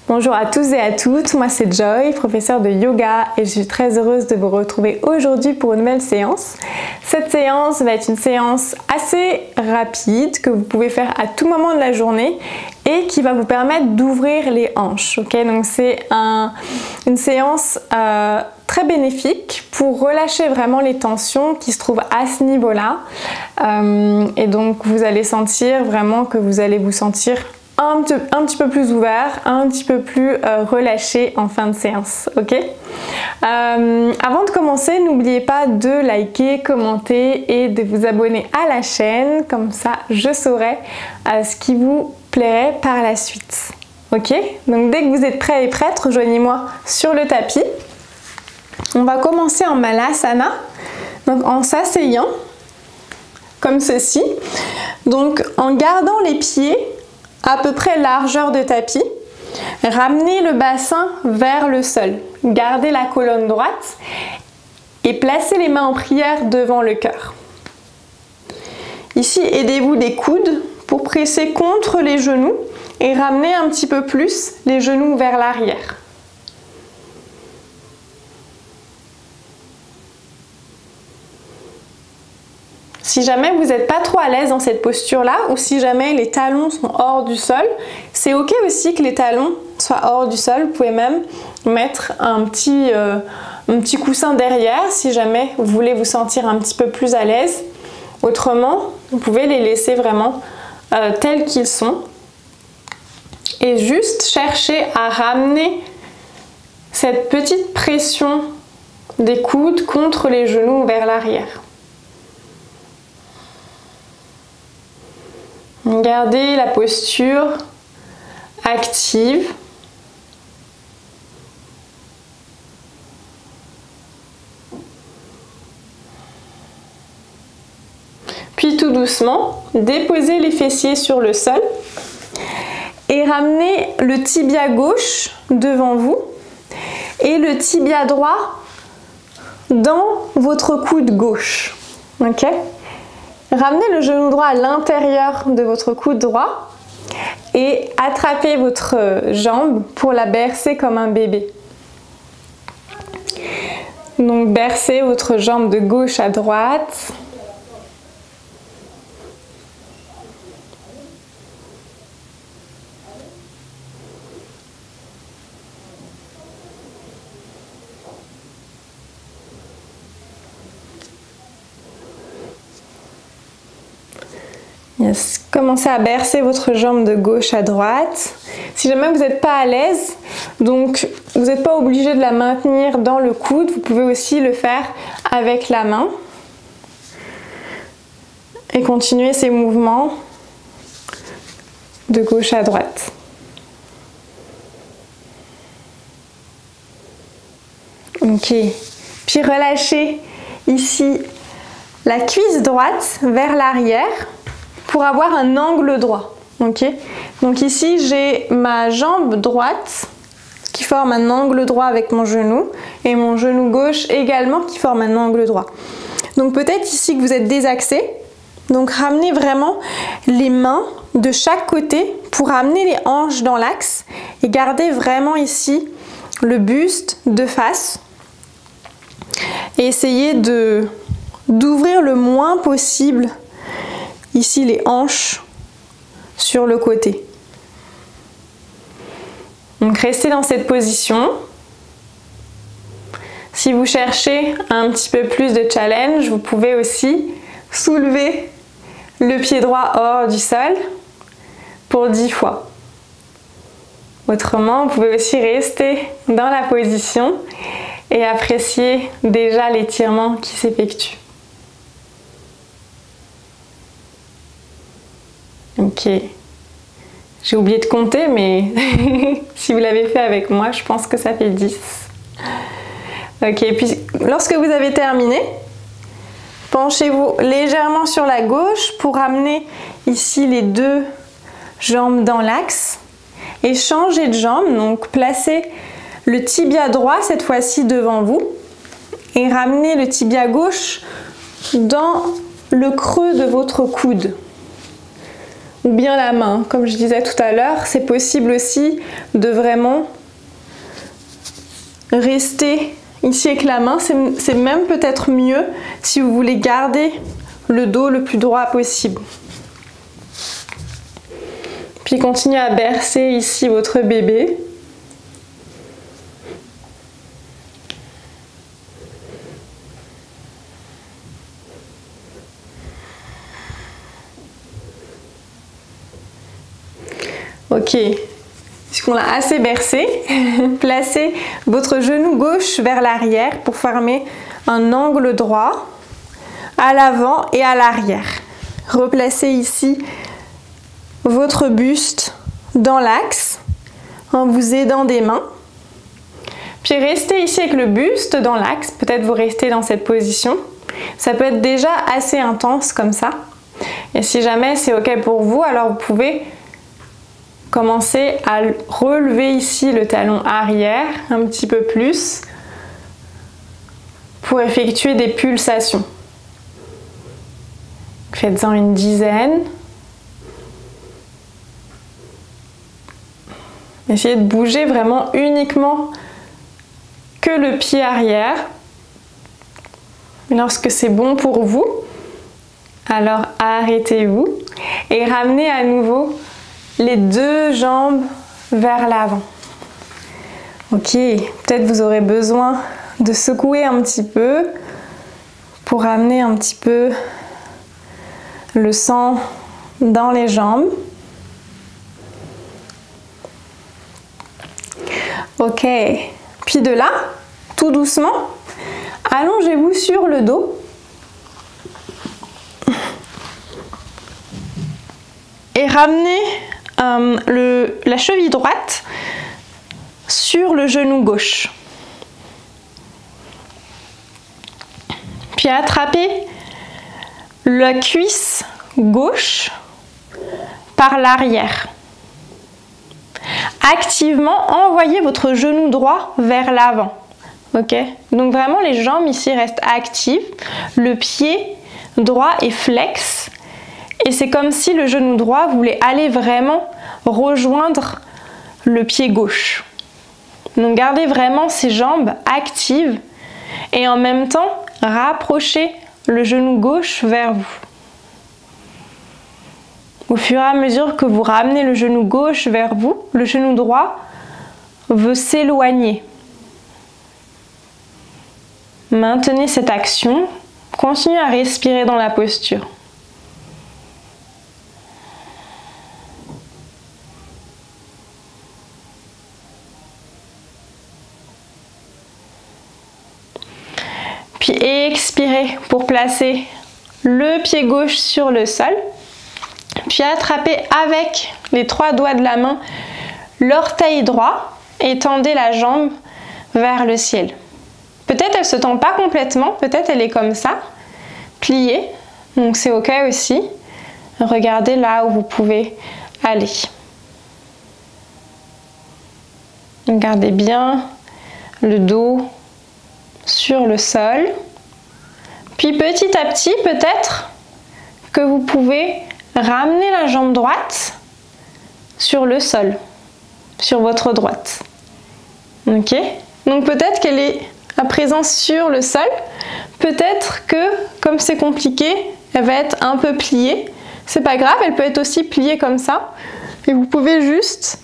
Bonjour à tous et à toutes, moi c'est Joy, professeure de yoga et je suis très heureuse de vous retrouver aujourd'hui pour une nouvelle séance. Cette séance va être une séance assez rapide que vous pouvez faire à tout moment de la journée et qui va vous permettre d'ouvrir les hanches. Ok, donc c'est une séance très bénéfique pour relâcher vraiment les tensions qui se trouvent à ce niveau-là. Et donc vous allez sentir vraiment que vous allez vous sentir un petit peu plus ouvert, un petit peu plus relâché en fin de séance, ok? Avant de commencer, n'oubliez pas de liker, commenter et de vous abonner à la chaîne, comme ça je saurai ce qui vous plairait par la suite, ok? Donc dès que vous êtes prêts et prêtes, rejoignez-moi sur le tapis. On va commencer en Malasana, donc en s'asseyant, comme ceci, donc en gardant les pieds à peu près largeur de tapis, ramenez le bassin vers le sol, gardez la colonne droite et placez les mains en prière devant le cœur. Ici, aidez-vous des coudes pour presser contre les genoux et ramener un petit peu plus les genoux vers l'arrière. Si jamais vous n'êtes pas trop à l'aise dans cette posture-là, ou si jamais les talons sont hors du sol, c'est ok aussi que les talons soient hors du sol. Vous pouvez même mettre un petit coussin derrière si jamais vous voulez vous sentir un petit peu plus à l'aise. Autrement, vous pouvez les laisser vraiment tels qu'ils sont. Et juste chercher à ramener cette petite pression des coudes contre les genoux vers l'arrière. Gardez la posture active. Puis tout doucement, déposez les fessiers sur le sol et ramenez le tibia gauche devant vous et le tibia droit dans votre coude gauche. Ok ? Ramenez le genou droit à l'intérieur de votre coude droit et attrapez votre jambe pour la bercer comme un bébé. Donc bercez votre jambe de gauche à droite. Yes. Commencez à bercer votre jambe de gauche à droite. Si jamais vous n'êtes pas à l'aise, donc vous n'êtes pas obligé de la maintenir dans le coude, vous pouvez aussi le faire avec la main. Et continuer ces mouvements de gauche à droite. Ok. Puis relâchez ici la cuisse droite vers l'arrière pour avoir un angle droit. Ok, donc ici j'ai ma jambe droite qui forme un angle droit avec mon genou et mon genou gauche également qui forme un angle droit. Donc peut-être ici que vous êtes désaxé, donc ramenez vraiment les mains de chaque côté pour ramener les hanches dans l'axe et gardez vraiment ici le buste de face et essayez d'ouvrir le moins possible ici les hanches sur le côté. Donc restez dans cette position. Si vous cherchez un petit peu plus de challenge, vous pouvez aussi soulever le pied droit hors du sol pour 10 fois. Autrement, vous pouvez aussi rester dans la position et apprécier déjà l'étirement qui s'effectue. Ok, j'ai oublié de compter, mais si vous l'avez fait avec moi, je pense que ça fait 10. Ok, puis lorsque vous avez terminé, penchez-vous légèrement sur la gauche pour ramener ici les deux jambes dans l'axe et changez de jambe, donc placez le tibia droit cette fois-ci devant vous et ramenez le tibia gauche dans le creux de votre coude. ou bien la main. Comme je disais tout à l'heure, c'est possible aussi de vraiment rester ici avec la main. C'est même peut-être mieux si vous voulez garder le dos le plus droit possible. Puis continuez à bercer ici votre bébé. Ok, puisqu'on l'a assez bercé, placez votre genou gauche vers l'arrière pour former un angle droit à l'avant et à l'arrière. Replacez ici votre buste dans l'axe en vous aidant des mains. Puis restez ici avec le buste dans l'axe, peut-être vous restez dans cette position. Ça peut être déjà assez intense comme ça. Et si jamais c'est ok pour vous, alors vous pouvez commencer à relever ici le talon arrière un petit peu plus pour effectuer des pulsations. Faites-en une dizaine. Essayez de bouger vraiment uniquement que le pied arrière. Lorsque c'est bon pour vous, alors arrêtez-vous et ramenez à nouveau les deux jambes vers l'avant. Ok, peut-être vous aurez besoin de secouer un petit peu pour ramener un petit peu le sang dans les jambes. Ok, puis de là, tout doucement, allongez-vous sur le dos. Et ramenez la cheville droite sur le genou gauche. Puis attrapez la cuisse gauche par l'arrière. Activement, envoyez votre genou droit vers l'avant. Ok? Donc vraiment les jambes ici restent actives, le pied droit est flex. Et c'est comme si le genou droit voulait aller vraiment rejoindre le pied gauche. Donc gardez vraiment ces jambes actives et en même temps rapprochez le genou gauche vers vous. Au fur et à mesure que vous ramenez le genou gauche vers vous, le genou droit veut s'éloigner. Maintenez cette action, continuez à respirer dans la posture. Puis expirez pour placer le pied gauche sur le sol. Puis attrapez avec les trois doigts de la main l'orteil droit et tendez la jambe vers le ciel. Peut-être elle ne se tend pas complètement, peut-être elle est comme ça, pliée, donc c'est ok aussi. Regardez là où vous pouvez aller. Gardez bien le dos sur le sol. Puis petit à petit, peut-être que vous pouvez ramener la jambe droite sur le sol, sur votre droite. Ok? Donc peut-être qu'elle est à présent sur le sol. Peut-être que, comme c'est compliqué, elle va être un peu pliée. C'est pas grave, elle peut être aussi pliée comme ça. Et vous pouvez juste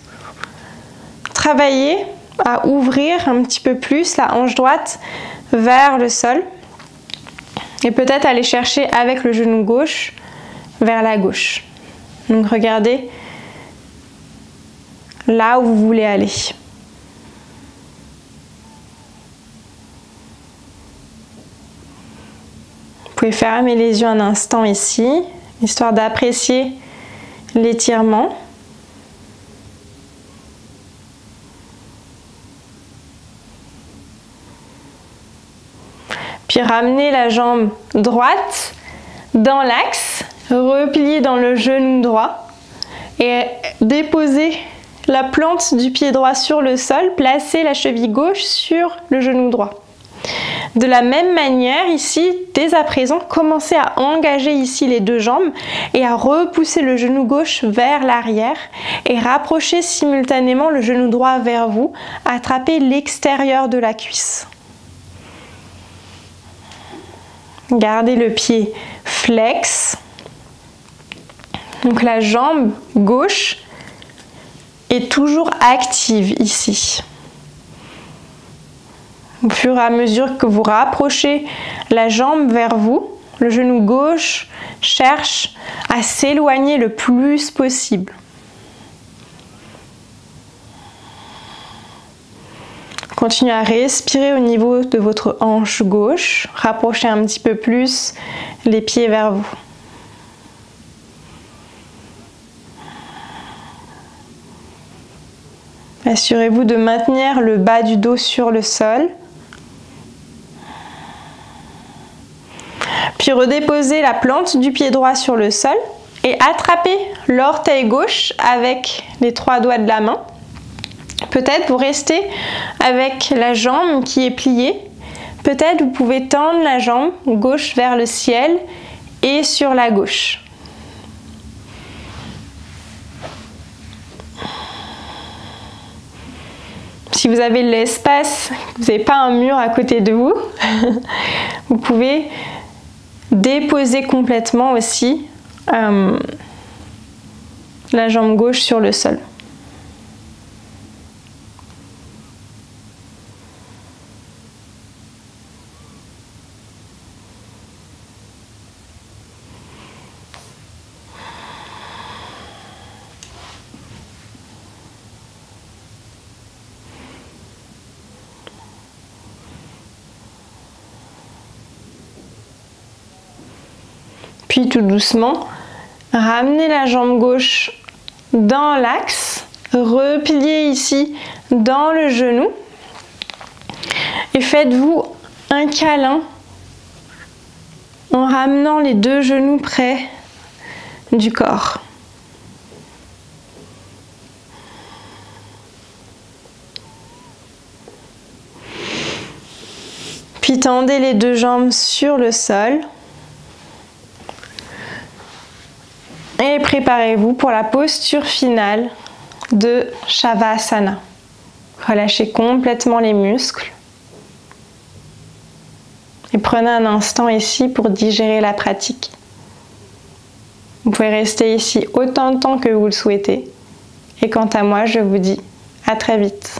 travailler à ouvrir un petit peu plus la hanche droite vers le sol. Et peut-être aller chercher avec le genou gauche vers la gauche. Donc regardez là où vous voulez aller. Vous pouvez fermer les yeux un instant ici, histoire d'apprécier l'étirement. Puis ramenez la jambe droite dans l'axe, repliez dans le genou droit et déposez la plante du pied droit sur le sol, placez la cheville gauche sur le genou droit. De la même manière, ici, dès à présent, commencez à engager ici les deux jambes et à repousser le genou gauche vers l'arrière et rapprocher simultanément le genou droit vers vous, attrapez l'extérieur de la cuisse. Gardez le pied flex. Donc la jambe gauche est toujours active ici. Au fur et à mesure que vous rapprochez la jambe vers vous, le genou gauche cherche à s'éloigner le plus possible. Continuez à respirer au niveau de votre hanche gauche. Rapprochez un petit peu plus les pieds vers vous. Assurez-vous de maintenir le bas du dos sur le sol. Puis redéposez la plante du pied droit sur le sol et attrapez l'orteil gauche avec les 3 doigts de la main. Peut-être vous restez avec la jambe qui est pliée. Peut-être vous pouvez tendre la jambe gauche vers le ciel et sur la gauche. Si vous avez l'espace, vous n'avez pas un mur à côté de vous, vous pouvez déposer complètement aussi la jambe gauche sur le sol. Puis tout doucement, ramenez la jambe gauche dans l'axe, repliez ici dans le genou et faites-vous un câlin en ramenant les deux genoux près du corps. Puis tendez les deux jambes sur le sol. Et préparez-vous pour la posture finale de Shavasana. Relâchez complètement les muscles. Et prenez un instant ici pour digérer la pratique. Vous pouvez rester ici autant de temps que vous le souhaitez. Et quant à moi, je vous dis à très vite.